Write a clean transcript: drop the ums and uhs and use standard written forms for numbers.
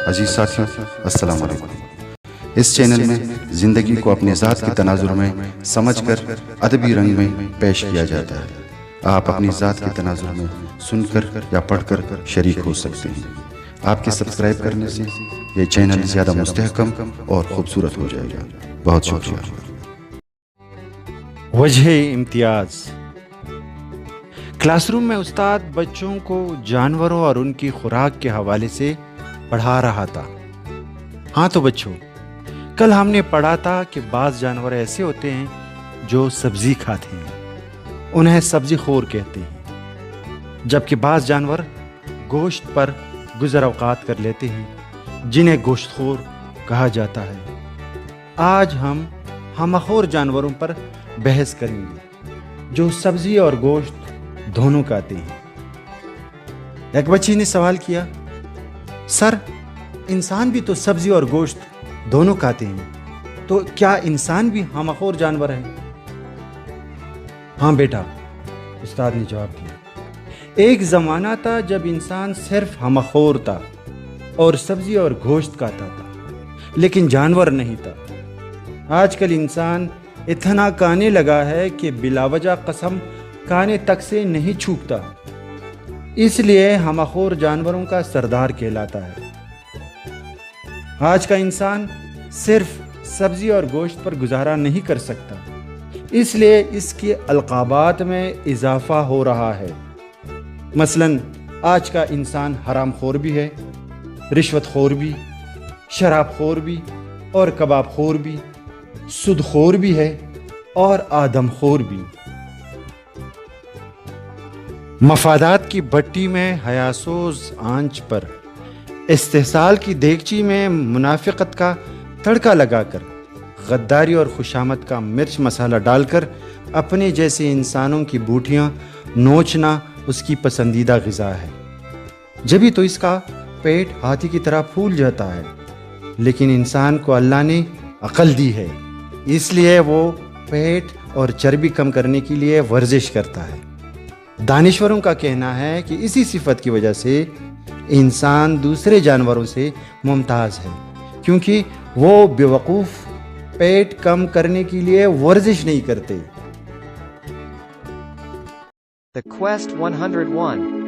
عزیز ساتھیوں، السلام علیکم۔ اس چینل میں زندگی کو اپنے ذات کے تناظر میں سمجھ کر ادبی رنگ میں پیش کیا جاتا ہے۔ آپ اپنی ذات کے تناظر میں سن کر یا پڑھ کر شریک ہو سکتے ہیں۔ آپ کے سبسکرائب کرنے سے یہ چینل زیادہ مستحکم اور خوبصورت ہو جائے گا۔ بہت شکریہ۔ وجہ امتیاز۔ کلاس روم میں استاد بچوں کو جانوروں اور ان کی خوراک کے حوالے سے پڑھا رہا تھا۔ ہاں تو بچوں، کل ہم نے پڑھا تھا کہ بعض جانور ایسے ہوتے ہیں جو سبزی کھاتے ہیں، انہیں سبزی خور کہتے ہیں، جبکہ بعض جانور گوشت پر گزر اوقات کر لیتے ہیں، جنہیں گوشت خور کہا جاتا ہے۔ آج ہم ہمخور جانوروں پر بحث کریں گے جو سبزی اور گوشت دونوں کھاتے ہیں۔ ایک بچی نے سوال کیا، سر انسان بھی تو سبزی اور گوشت دونوں کھاتے ہیں، تو کیا انسان بھی ہمخور جانور ہے؟ ہاں بیٹا، استاد نے جواب دیا، ایک زمانہ تھا جب انسان صرف ہمخور تھا اور سبزی اور گوشت کھاتا تھا، لیکن جانور نہیں تھا۔ آج کل انسان اتنا کھانے لگا ہے کہ بلا وجہ قسم کھانے تک سے نہیں چھوٹتا، اس لیے ہمخور جانوروں کا سردار کہلاتا ہے۔ آج کا انسان صرف سبزی اور گوشت پر گزارا نہیں کر سکتا، اس لیے اس کے القابات میں اضافہ ہو رہا ہے۔ مثلاً آج کا انسان حرام خور بھی ہے، رشوت خور بھی، شراب خور بھی اور کباب خور بھی، سود خور بھی ہے اور آدم خور بھی۔ مفادات کی بھٹی میں حیاسوز آنچ پر استحصال کی دیگچی میں منافقت کا تڑکا لگا کر غداری اور خوشامد کا مرچ مسالہ ڈال کر اپنے جیسے انسانوں کی بوٹیاں نوچنا اس کی پسندیدہ غذا ہے۔ جبھی تو اس کا پیٹ ہاتھی کی طرح پھول جاتا ہے، لیکن انسان کو اللہ نے عقل دی ہے، اس لیے وہ پیٹ اور چربی کم کرنے کے لیے ورزش کرتا ہے۔ دانشوروں کا کہنا ہے کہ اسی صفت کی وجہ سے انسان دوسرے جانوروں سے ممتاز ہے، کیونکہ وہ بیوقوف پیٹ کم کرنے کے لیے ورزش نہیں کرتے۔ The Quest 101